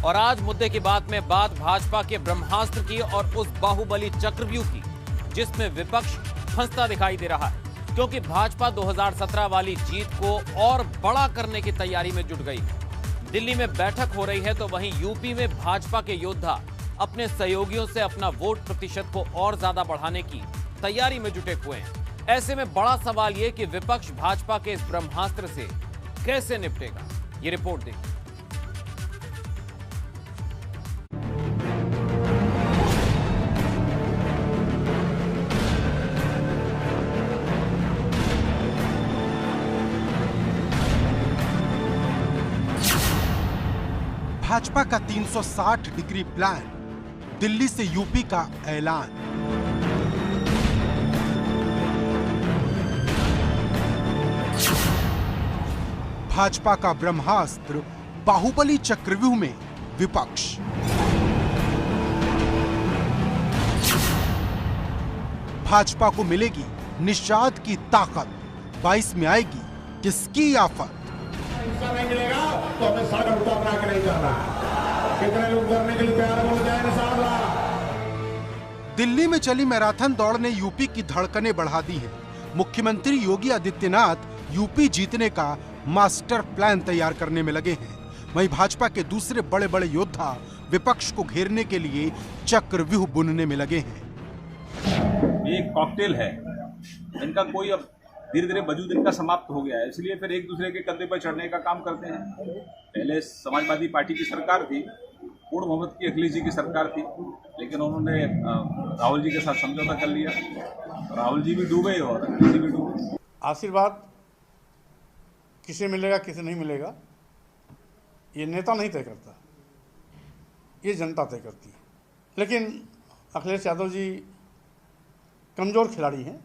और आज मुद्दे की बात में बात भाजपा के ब्रह्मास्त्र की और उस बाहुबली चक्रव्यूह की, जिसमें विपक्ष फंसता दिखाई दे रहा है, क्योंकि भाजपा 2017 वाली जीत को और बड़ा करने की तैयारी में जुट गई है। दिल्ली में बैठक हो रही है तो वहीं यूपी में भाजपा के योद्धा अपने सहयोगियों से अपना वोट प्रतिशत को और ज्यादा बढ़ाने की तैयारी में जुटे हुए हैं। ऐसे में बड़ा सवाल यह कि विपक्ष भाजपा के इस ब्रह्मास्त्र से कैसे निपटेगा, ये रिपोर्ट देखिए। भाजपा का 360 डिग्री प्लान, दिल्ली से यूपी का ऐलान। भाजपा का ब्रह्मास्त्र, बाहुबली चक्रव्यूह में विपक्ष। भाजपा को मिलेगी निषाद की ताकत, 22 में आएगी किसकी आफत। नहीं मिलेगा तो हमें सड़क उतरना के नहीं जाना। कितने लोग उतरने के लिए तैयार हो जाए इंशाअल्लाह। दिल्ली में चली मैराथन दौड़ ने यूपी की धड़कनें बढ़ा दी हैं। मुख्यमंत्री योगी आदित्यनाथ यूपी जीतने का मास्टर प्लान तैयार करने में लगे हैं। वहीं भाजपा के दूसरे बड़े बड़े योद्धा विपक्ष को घेरने के लिए चक्रव्यूह बुनने में लगे हैं। ये एक कॉकटेल है, इनका कोई अब धीरे धीरे वजूद इनका समाप्त हो गया है, इसलिए फिर एक दूसरे के कंधे पर चढ़ने का काम करते हैं। पहले समाजवादी पार्टी की सरकार थी, पूर्ण मोहम्मद की अखिलेश जी की सरकार थी, लेकिन उन्होंने राहुल जी के साथ समझौता कर लिया। राहुल जी भी डूबे और अखिलेश जी भी डूबे। आशीर्वाद किसे मिलेगा किसे नहीं मिलेगा ये नेता नहीं तय करता, ये जनता तय करती है। लेकिन अखिलेश यादव जी कमज़ोर खिलाड़ी हैं,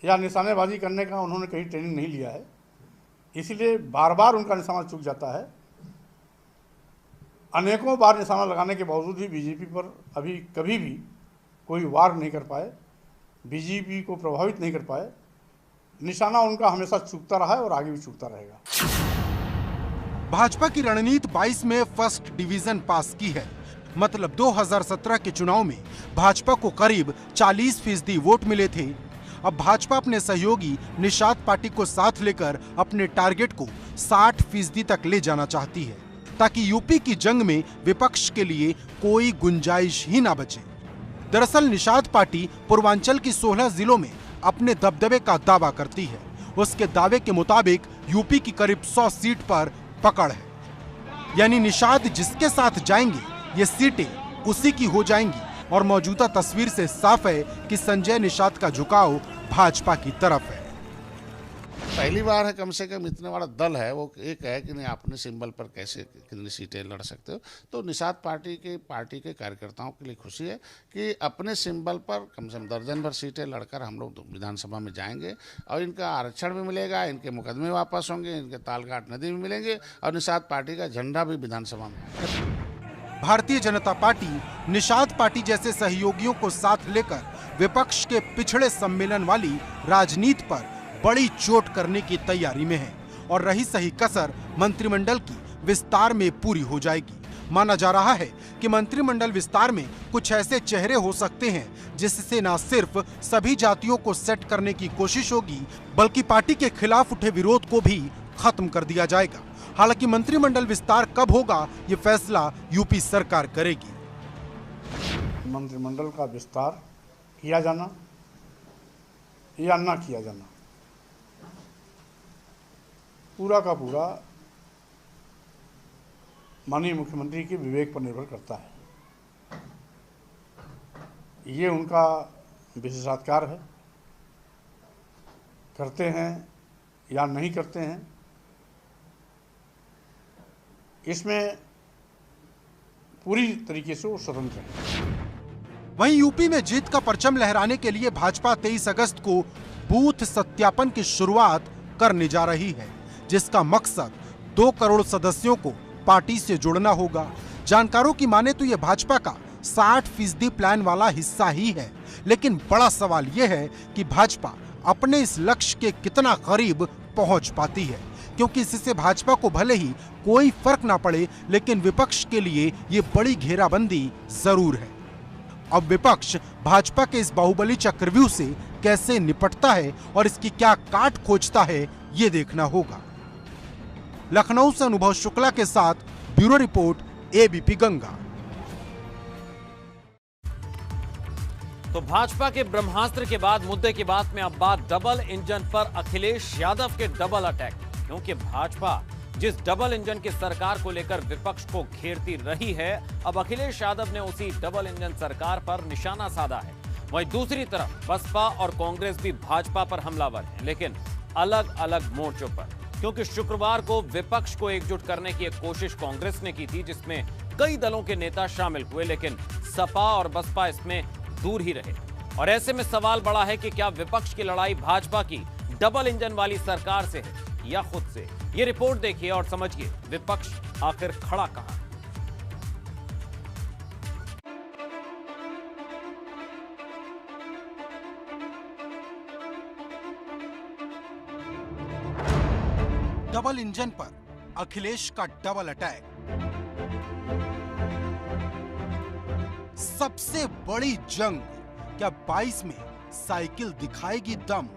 या निशानेबाजी करने का उन्होंने कहीं ट्रेनिंग नहीं लिया है, इसीलिए बार बार उनका निशाना चूक जाता है। अनेकों बार निशाना लगाने के बावजूद भी बीजेपी पर अभी कभी भी कोई वार नहीं कर पाए, बीजेपी को प्रभावित नहीं कर पाए। निशाना उनका हमेशा चूकता रहा है और आगे भी चूकता रहेगा। भाजपा की रणनीति 22 में फर्स्ट डिवीजन पास की है, मतलब 2017 के चुनाव में भाजपा को करीब 40% वोट मिले थे। अब भाजपा अपने सहयोगी निषाद पार्टी को साथ लेकर अपने टारगेट को 60% तक ले जाना चाहती है, ताकि यूपी की जंग में विपक्ष के लिए कोई गुंजाइश ही ना बचे। दरअसल निषाद पार्टी पूर्वांचल की 16 जिलों में अपने दबदबे का दावा करती है। उसके दावे के मुताबिक यूपी की करीब 100 सीट पर पकड़ है, यानी निषाद जिसके साथ जाएंगे ये सीटें उसी की हो जाएंगी। और मौजूदा तस्वीर से साफ है कि संजय निषाद का झुकाव भाजपा की तरफ है। पहली बार है कम से कम इतने बड़ा दल है, वो एक है कि नहीं अपने सिंबल पर कैसे कितनी सीटें लड़ सकते हो। तो निषाद पार्टी के कार्यकर्ताओं के लिए खुशी है कि अपने सिंबल पर कम से कम दर्जन भर सीटें लड़कर हम लोग विधानसभा में जाएंगे और इनका आरक्षण भी मिलेगा, इनके मुकदमे वापस होंगे, इनके तालघाट नदी भी मिलेंगे और निषाद पार्टी का झंडा भी विधानसभा में। भारतीय जनता पार्टी निषाद पार्टी जैसे सहयोगियों को साथ लेकर विपक्ष के पिछड़े सम्मेलन वाली राजनीति पर बड़ी चोट करने की तैयारी में है और रही सही कसर मंत्रिमंडल की विस्तार में पूरी हो जाएगी। माना जा रहा है कि मंत्रिमंडल विस्तार में कुछ ऐसे चेहरे हो सकते हैं जिससे न सिर्फ सभी जातियों को सेट करने की कोशिश होगी, बल्कि पार्टी के खिलाफ उठे विरोध को भी खत्म कर दिया जाएगा। हालांकि मंत्रिमंडल विस्तार कब होगा ये फैसला यूपी सरकार करेगी। मंत्रिमंडल का विस्तार किया जाना या ना किया जाना पूरा का पूरा माननीय मुख्यमंत्री के विवेक पर निर्भर करता है। ये उनका विशेषाधिकार है, करते हैं या नहीं करते हैं, इसमें पूरी तरीके से वो स्वतंत्र है। वहीं यूपी में जीत का परचम लहराने के लिए भाजपा 23 अगस्त को बूथ सत्यापन की शुरुआत करने जा रही है, जिसका मकसद 2 करोड़ सदस्यों को पार्टी से जोड़ना होगा। जानकारों की माने तो यह भाजपा का 60% प्लान वाला हिस्सा ही है। लेकिन बड़ा सवाल यह है कि भाजपा अपने इस लक्ष्य के कितना करीब पहुंच पाती है, क्योंकि इससे भाजपा को भले ही कोई फर्क ना पड़े, लेकिन विपक्ष के लिए ये बड़ी घेराबंदी जरूर है। अब विपक्ष भाजपा के इस बाहुबली चक्रव्यूह से कैसे निपटता है और इसकी क्या काट खोजता है, ये देखना होगा। लखनऊ से अनुभव शुक्ला के साथ ब्यूरो रिपोर्ट, एबीपी गंगा। तो भाजपा के ब्रह्मास्त्र के बाद मुद्दे की बात में अब बात डबल इंजन पर अखिलेश यादव के डबल अटैक, क्योंकि भाजपा जिस डबल इंजन की सरकार को लेकर विपक्ष को घेरती रही है, अब अखिलेश यादव ने उसी डबल इंजन सरकार पर निशाना साधा है। वहीं दूसरी तरफ बसपा और कांग्रेस भी भाजपा पर हमलावर हैं, लेकिन अलग अलग मोर्चों पर, क्योंकि शुक्रवार को विपक्ष को एकजुट करने की एक कोशिश कांग्रेस ने की थी, जिसमें कई दलों के नेता शामिल हुए, लेकिन सपा और बसपा इसमें दूर ही रहे। और ऐसे में सवाल बड़ा है कि क्या विपक्ष की लड़ाई भाजपा की डबल इंजन वाली सरकार से है या खुद से? ये रिपोर्ट देखिए और समझिए विपक्ष आखिर खड़ा कहां। डबल इंजन पर अखिलेश का डबल अटैक। सबसे बड़ी जंग, क्या 22 में साइकिल दिखाएगी दम?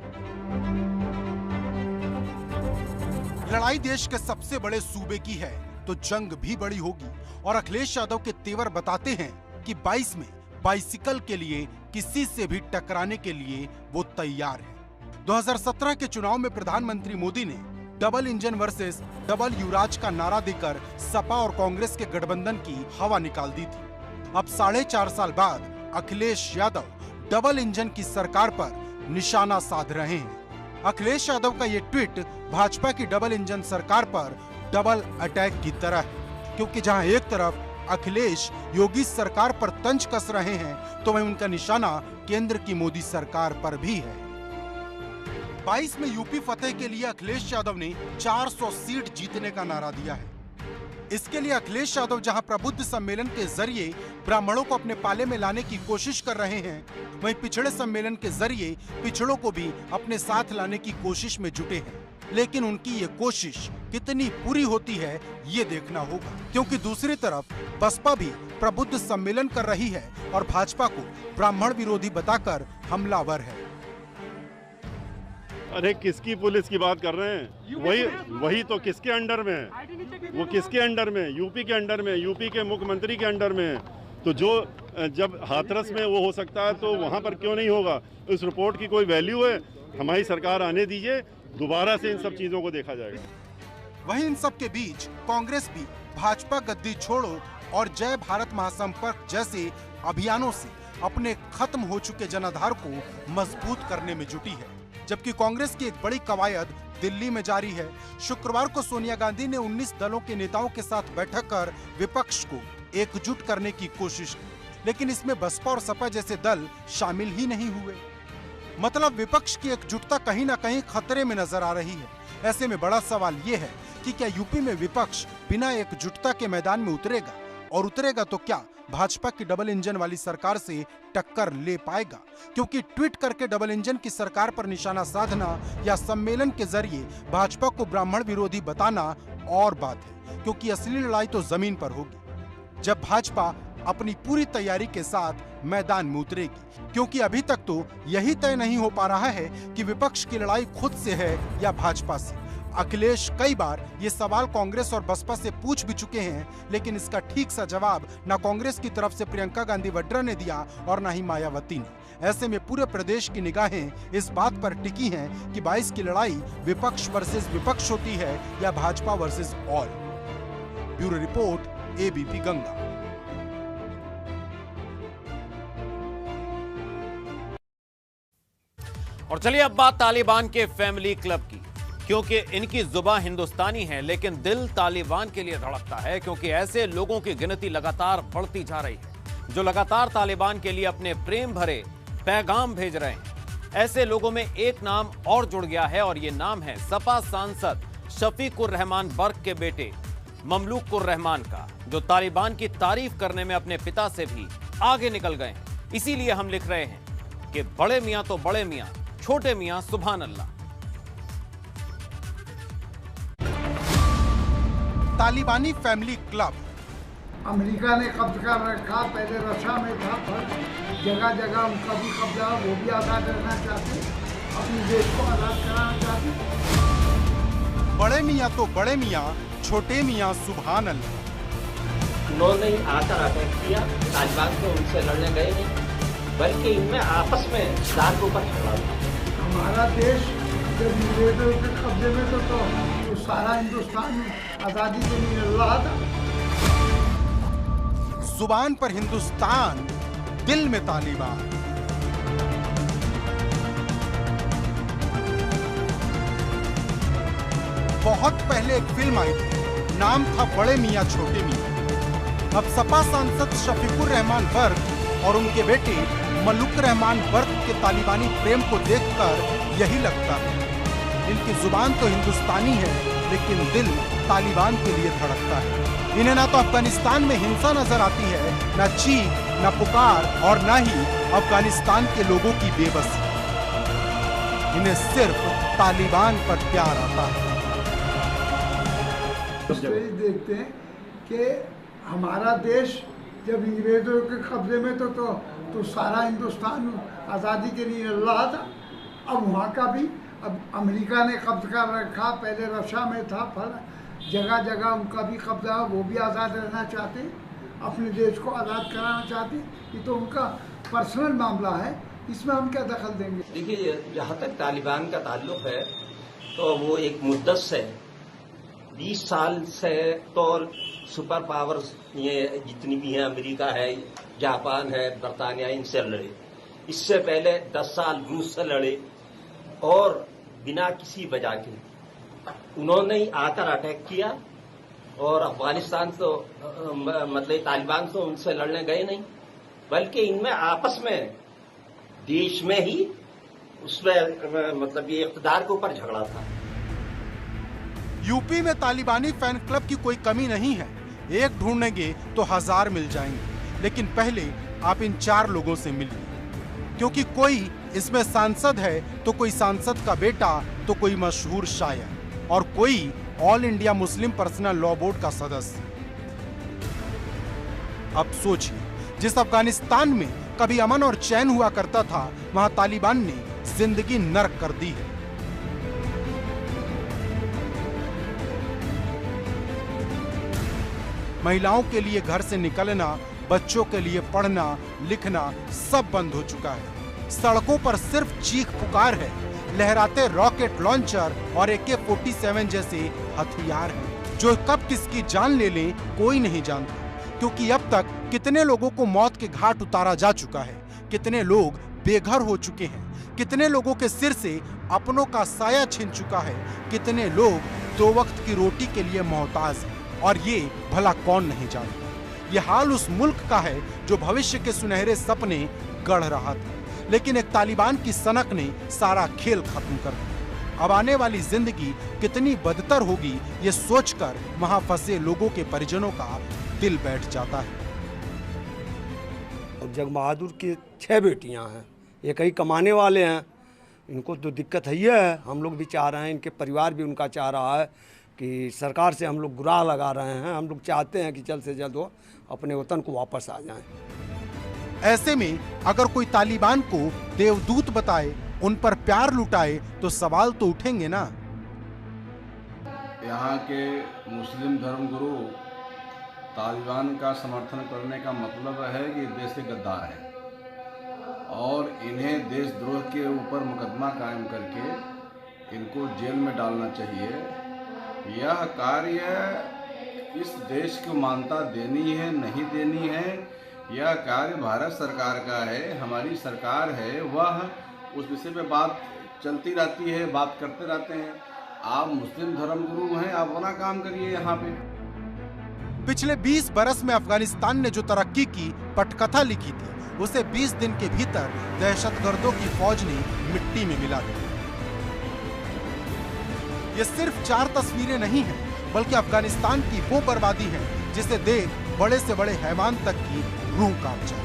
लड़ाई देश के सबसे बड़े सूबे की है तो जंग भी बड़ी होगी, और अखिलेश यादव के तेवर बताते हैं कि 22 में बाइसिकल के लिए किसी से भी टकराने के लिए वो तैयार है। 2017 के चुनाव में प्रधानमंत्री मोदी ने डबल इंजन वर्सेस डबल युवराज का नारा देकर सपा और कांग्रेस के गठबंधन की हवा निकाल दी थी। अब 4.5 साल बाद अखिलेश यादव डबल इंजन की सरकार पर निशाना साध रहे हैं। अखिलेश यादव का ये ट्वीट भाजपा की डबल इंजन सरकार पर डबल अटैक की तरह है, क्योंकि जहां एक तरफ अखिलेश योगी सरकार पर तंज कस रहे हैं, तो वहीं उनका निशाना केंद्र की मोदी सरकार पर भी है। 22 में यूपी फतेह के लिए अखिलेश यादव ने 400 सीट जीतने का नारा दिया है। इसके लिए अखिलेश यादव जहां प्रबुद्ध सम्मेलन के जरिए ब्राह्मणों को अपने पाले में लाने की कोशिश कर रहे हैं, वहीं पिछड़े सम्मेलन के जरिए पिछड़ों को भी अपने साथ लाने की कोशिश में जुटे हैं। लेकिन उनकी ये कोशिश कितनी पूरी होती है, ये देखना होगा, क्योंकि दूसरी तरफ बसपा भी प्रबुद्ध सम्मेलन कर रही है और भाजपा को ब्राह्मण विरोधी बताकर हमलावर है। अरे किसकी पुलिस की बात कर रहे हैं? वही तो किसके अंडर में है? वो किसके अंडर में? यूपी के अंडर में, यूपी के मुख्यमंत्री के अंडर में है। तो जो जब हाथरस में वो हो सकता है तो वहाँ पर क्यों नहीं होगा? इस रिपोर्ट की कोई वैल्यू है? हमारी सरकार आने दीजिए, दोबारा से इन सब चीजों को देखा जाएगा। वहीं इन सब के बीच कांग्रेस भी भाजपा गद्दी छोड़ो और जय भारत महासंपर्क जैसे अभियानों से अपने खत्म हो चुके जनाधार को मजबूत करने में जुटी है, जबकि कांग्रेस की एक बड़ी कवायद दिल्ली में जारी है। शुक्रवार को सोनिया गांधी ने 19 दलों के नेताओं के साथ बैठक कर विपक्ष को एकजुट करने की कोशिश की, लेकिन इसमें बसपा और सपा जैसे दल शामिल ही नहीं हुए। मतलब विपक्ष की एकजुटता कहीं ना कहीं खतरे में नजर आ रही है। ऐसे में बड़ा सवाल ये है कि क्या यूपी में विपक्ष बिना एकजुटता के मैदान में उतरेगा, और उतरेगा तो क्या भाजपा की डबल इंजन वाली सरकार से टक्कर ले पाएगा? क्योंकि ट्वीट करके डबल इंजन की सरकार पर निशाना साधना या सम्मेलन के जरिए भाजपा को ब्राह्मण विरोधी बताना और बात है, क्योंकि असली लड़ाई तो जमीन पर होगी जब भाजपा अपनी पूरी तैयारी के साथ मैदान में उतरेगी। क्योंकि अभी तक तो यही तय नहीं हो पा रहा है कि विपक्ष की लड़ाई खुद से है या भाजपा से। अखिलेश कई बार ये सवाल कांग्रेस और बसपा से पूछ भी चुके हैं, लेकिन इसका ठीक सा जवाब न कांग्रेस की तरफ से प्रियंका गांधी वड्रा ने दिया और न ही मायावती ने। ऐसे में पूरे प्रदेश की निगाहें इस बात पर टिकी हैं कि 22 की लड़ाई विपक्ष वर्सेस विपक्ष होती है या Bhajpa versus all. Bureau report, ABP Ganga. और चलिए अब बात तालिबान के फैमिली क्लब की, क्योंकि इनकी जुबान हिंदुस्तानी है लेकिन दिल तालिबान के लिए धड़कता है, क्योंकि ऐसे लोगों की गिनती लगातार बढ़ती जा रही है जो लगातार तालिबान के लिए अपने प्रेम भरे पैगाम भेज रहे हैं। ऐसे लोगों में एक नाम और जुड़ गया है और ये नाम है सपा सांसद शफीकुर रहमान बर्क के बेटे ममलूकुर रहमान का, जो तालिबान की तारीफ करने में अपने पिता से भी आगे निकल गए हैं। इसीलिए हम लिख रहे हैं कि बड़े मियां तो बड़े मियां, छोटे मियां सुभान अल्लाह। तालिबानी फैमिली क्लब। अमेरिका ने कब्जा कर रखा, पहले रक्षा में था, जगह जगह उनका भी कब्जा, वो भी आज़ाद रहना चाहते, अपने देश को आज़ाद कराना चाहते। बड़े मियां तो बड़े मियां, छोटे मियां सुभान अल्लाह। उन्होंने आकर अटैक किया, तालिबान तो उनसे लड़ने गए नहीं, बल्कि इनमें आपस में दार के ऊपर झगड़ा था। हमारा देश जब अंग्रेजों के कब्जे में तो सारा हिंदुस्तान आज़ादी के लिए लड़ रहा था। जुबान पर हिंदुस्तान, दिल में तालिबान। बहुत पहले एक फिल्म आई थी, नाम था बड़े मियां छोटे मियां। अब सपा सांसद शफीकुर रहमान बर्क और उनके बेटे मलुक रहमान बर्क के तालिबानी प्रेम को देखकर यही लगता है, इनकी जुबान तो हिंदुस्तानी है लेकिन दिल तालिबान के लिए धड़कता है। इन्हें ना तो अफगानिस्तान में हिंसा नजर आती है, ना चीख, ना पुकार और ना ही अफगानिस्तान के लोगों की बेबसी। इन्हें सिर्फ तालिबान पर प्यार आता है। देखते हैं कि हमारा देश जब अंग्रेजों के कब्जे में तो सारा हिंदुस्तान आज़ादी के लिए लड़ रहा था। अब वहाँ का भी अब अमेरिका ने कब्जा कर रखा, पहले रक्षा में था, जगह जगह उनका भी कब्जा, वो भी आज़ाद रहना चाहते, अपने देश को आज़ाद कराना चाहते। ये तो उनका पर्सनल मामला है, इसमें हम क्या दखल देंगे। देखिए, जहाँ तक तालिबान का ताल्लुक है तो वो एक मुद्दत से 20 साल से तो सुपर पावर्स ये जितनी भी हैं, अमेरिका है, जापान है, बरतानिया, इनसे लड़े। इससे पहले 10 साल रूस से लड़े और बिना किसी वजह के उन्होंने ही आकर अटैक किया। और अफगानिस्तान तो मतलब तालिबान तो उनसे लड़ने गए नहीं, बल्कि इनमें आपस में देश में ही उसमें मतलब ये इक़्तिदार के ऊपर झगड़ा था। यूपी में तालिबानी फैन क्लब की कोई कमी नहीं है, एक ढूंढेंगे तो 1000 मिल जाएंगे। लेकिन पहले आप इन 4 लोगों से मिलिए, क्योंकि कोई इसमें सांसद है तो कोई सांसद का बेटा, तो कोई मशहूर शायर और कोई all India Muslim personal law board का सदस्य। अब सोचिए, जिस अफगानिस्तान में कभी अमन और चैन हुआ करता था, वहां तालिबान ने जिंदगी नर्क कर दी है। महिलाओं के लिए घर से निकलना, बच्चों के लिए पढ़ना लिखना सब बंद हो चुका है। सड़कों पर सिर्फ चीख पुकार है, लहराते रॉकेट लॉन्चर और AK-47 जैसे हथियार हैं, जो कब किसकी जान ले लें कोई नहीं जानता, क्योंकि अब तक कितने लोगों को मौत के घाट उतारा जा चुका है, कितने लोग बेघर हो चुके हैं, कितने लोगों के सिर से अपनों का साया छिन चुका है, कितने लोग 2 वक्त की रोटी के लिए मोहताज हैं, और ये भला कौन नहीं जानता। ये हाल उस मुल्क का है जो भविष्य के सुनहरे सपने गढ़ रहा था, लेकिन एक तालिबान की सनक ने सारा खेल खत्म कर दिया। अब आने वाली जिंदगी कितनी बदतर होगी, ये सोचकर वहां फंसे लोगों के परिजनों का दिल बैठ जाता है। जग बहादुर की 6 बेटियां हैं, ये कहीं कमाने वाले हैं, इनको तो दिक्कत है। हम लोग भी चाह रहे हैं, इनके परिवार भी उनका चाह रहा है कि सरकार से हम लोग गुहार लगा रहे हैं। हम लोग चाहते हैं कि जल्द से जल्द वो अपने वतन को वापस आ जाएं। ऐसे में अगर कोई तालिबान को देवदूत बताए, उन पर प्यार लुटाए, तो सवाल तो उठेंगे ना। यहाँ के मुस्लिम धर्मगुरु तालिबान का समर्थन करने का मतलब है कि देश के गद्दार हैं और इन्हें देशद्रोह के ऊपर मुकदमा कायम करके इनको जेल में डालना चाहिए। यह कार्य इस देश को मान्यता देनी है नहीं देनी है, यह कार्य भारत सरकार का है, हमारी सरकार है, वह उस विषय पे बात चलती रहती है, बात करते रहते हैं। आप मुस्लिम धर्मगुरु हैं, आप अपना काम करिए। यहाँ पे पिछले 20 बरस में अफगानिस्तान ने जो तरक्की की पटकथा लिखी थी, उसे 20 दिन के भीतर दहशतगर्दों की फौज ने मिट्टी में मिला दिया। ये सिर्फ 4 तस्वीरें नहीं हैं, बल्कि अफगानिस्तान की वो बर्बादी है जिसे देख बड़े से बड़े हैवान तक की रूह कांप जाए।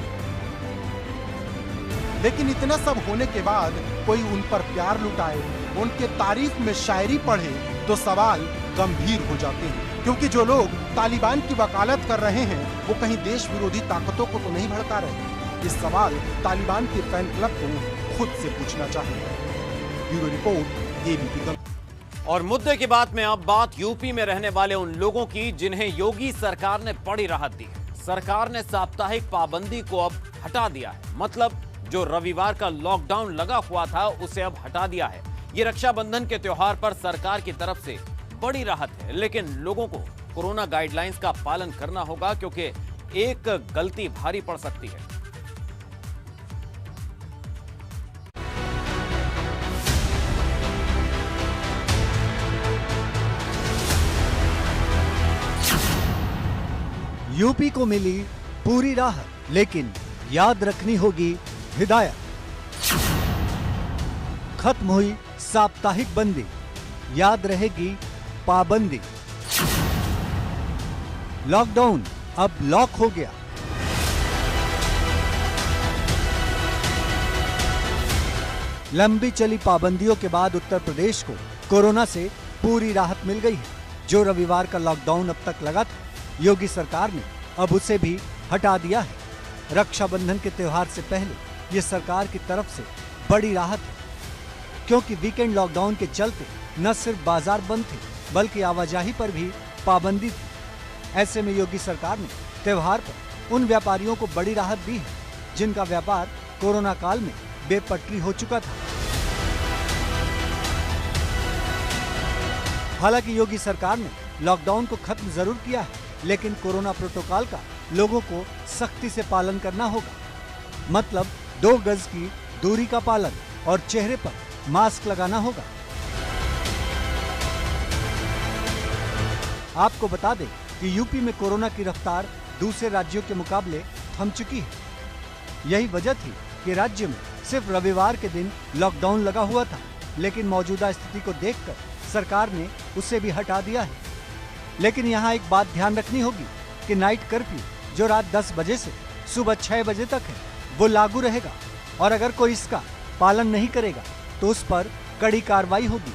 लेकिन इतना सब होने के बाद कोई उन पर प्यार लुटाए, उनके तारीफ में शायरी पढ़े तो सवाल गंभीर हो जाते हैं। क्योंकि जो लोग तालिबान की वकालत कर रहे हैं वो कहीं देश विरोधी ताकतों को तो नहीं भड़का रहे। इस सवाल तालिबान के फैन क्लब को खुद से पूछना चाहिए। Bureau report, ABP Ganga. और मुद्दे की बात में अब बात यूपी में रहने वाले उन लोगों की जिन्हें योगी सरकार ने बड़ी राहत दी है। सरकार ने साप्ताहिक पाबंदी को अब हटा दिया है, मतलब जो रविवार का लॉकडाउन लगा हुआ था उसे अब हटा दिया है। ये रक्षाबंधन के त्योहार पर सरकार की तरफ से बड़ी राहत है, लेकिन लोगों को कोरोना गाइडलाइंस का पालन करना होगा क्योंकि एक गलती भारी पड़ सकती है। यूपी को मिली पूरी राहत, लेकिन याद रखनी होगी हिदायत। खत्म हुई साप्ताहिक बंदी, याद रहेगी पाबंदी। लॉकडाउन अब लॉक हो गया। लंबी चली पाबंदियों के बाद उत्तर प्रदेश को कोरोना से पूरी राहत मिल गई है। जो रविवार का लॉकडाउन अब तक लगा था, योगी सरकार ने अब उसे भी हटा दिया है। रक्षाबंधन के त्योहार से पहले ये सरकार की तरफ से बड़ी राहत है, क्योंकि वीकेंड लॉकडाउन के चलते न सिर्फ बाजार बंद थे बल्कि आवाजाही पर भी पाबंदी थी। ऐसे में योगी सरकार ने त्योहार पर उन व्यापारियों को बड़ी राहत दी है जिनका व्यापार कोरोना काल में बेपटरी हो चुका था। हालांकि योगी सरकार ने लॉकडाउन को खत्म जरूर किया है, लेकिन कोरोना प्रोटोकॉल का लोगों को सख्ती से पालन करना होगा। मतलब 2 गज की दूरी का पालन और चेहरे पर मास्क लगाना होगा। आपको बता दें कि यूपी में कोरोना की रफ्तार दूसरे राज्यों के मुकाबले थम चुकी है। यही वजह थी कि राज्य में सिर्फ रविवार के दिन लॉकडाउन लगा हुआ था, लेकिन मौजूदा स्थिति को देखकर सरकार ने उसे भी हटा दिया है। लेकिन यहाँ एक बात ध्यान रखनी होगी कि नाइट कर्फ्यू जो रात 10 बजे से सुबह 6 बजे तक है वो लागू रहेगा, और अगर कोई इसका पालन नहीं करेगा तो उस पर कड़ी कार्रवाई होगी।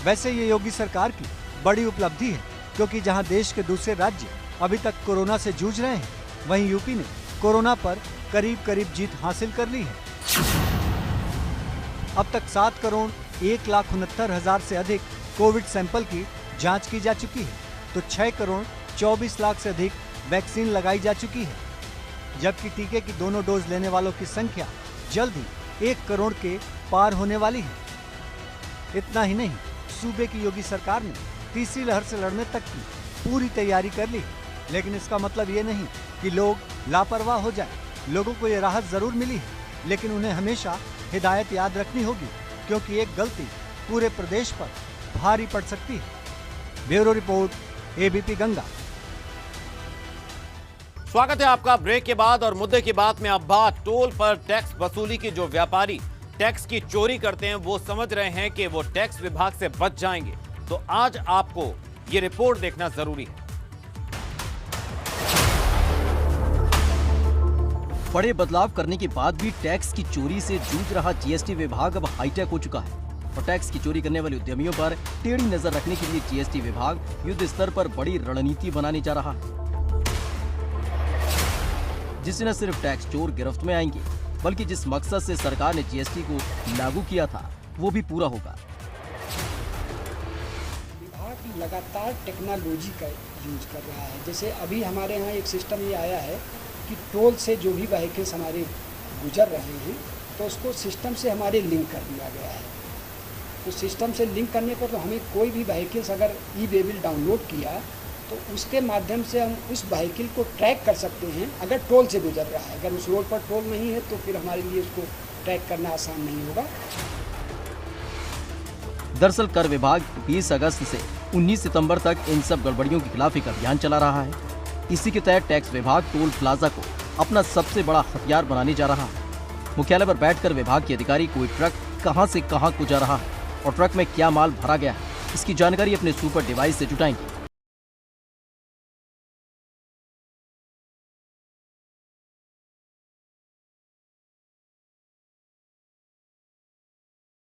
वैसे ये योगी सरकार की बड़ी उपलब्धि है, क्योंकि जहां देश के दूसरे राज्य अभी तक कोरोना से जूझ रहे हैं, वहीं यूपी ने कोरोना पर करीब जीत हासिल कर ली है। अब तक 7 करोड़ 1,69,000 से अधिक कोविड सैंपल की जांच की जा चुकी है, तो 6 करोड़ 24 लाख से अधिक वैक्सीन लगाई जा चुकी है, जबकि टीके की दोनों डोज लेने वालों की संख्या जल्द ही 1 करोड़ के पार होने वाली है। इतना ही नहीं, सूबे की योगी सरकार ने तीसरी लहर से लड़ने तक की पूरी तैयारी कर ली, लेकिन इसका मतलब ये नहीं कि लोग लापरवाह हो जाएं। लोगों को ये राहत जरूर मिली है, लेकिन उन्हें हमेशा हिदायत याद रखनी होगी, क्योंकि एक गलती पूरे प्रदेश पर भारी पड़ सकती है। Bureau report, ABP Ganga. स्वागत है आपका ब्रेक के बाद। और मुद्दे की बात में अब बात टोल पर टैक्स वसूली की। जो व्यापारी टैक्स की चोरी करते हैं वो समझ रहे हैं कि वो टैक्स विभाग से बच जाएंगे, तो आज आपको ये रिपोर्ट देखना जरूरी है। बड़े बदलाव करने के बाद भी टैक्स की चोरी से जूझ रहा जीएसटी विभाग अब हाईटेक हो चुका है, और टैक्स की चोरी करने वाले उद्यमियों पर टेढ़ी नजर रखने के लिए जीएसटी विभाग युद्ध स्तर पर बड़ी रणनीति बनाने जा रहा है, जिससे न सिर्फ टैक्स चोर गिरफ्त में आएंगे, बल्कि जिस मकसद से सरकार ने जीएसटी को लागू किया था वो भी पूरा होगा। विभाग लगातार टेक्नोलॉजी का यूज कर रहा है। जैसे अभी हमारे यहाँ एक सिस्टम ये आया है कि टोल से जो भी व्हीकल्स हमारे गुजर रहे हैं तो उसको सिस्टम से हमारे लिंक कर दिया गया है। तो सिस्टम से लिंक करने पर तो हमें कोई भी व्हीकल्स अगर ई-वे बिल डाउनलोड किया तो उसके माध्यम से हम उस व्हीकल को ट्रैक कर सकते हैं अगर टोल से गुजर रहा है। अगर उस रोड पर टोल नहीं है तो फिर हमारे लिए उसको ट्रैक करना आसान नहीं होगा। दरअसल कर विभाग 20 अगस्त से 19 सितंबर तक इन सब गड़बड़ियों के खिलाफ एक अभियान चला रहा है। इसी के तहत टैक्स विभाग टोल प्लाजा को अपना सबसे बड़ा हथियार बनाने जा रहा है। मुख्यालय पर बैठकर विभाग के अधिकारी कोई ट्रक कहां से कहां को जा रहा है और ट्रक में क्या माल भरा गया है, इसकी जानकारी अपने सुपर डिवाइस से जुटाएंगे।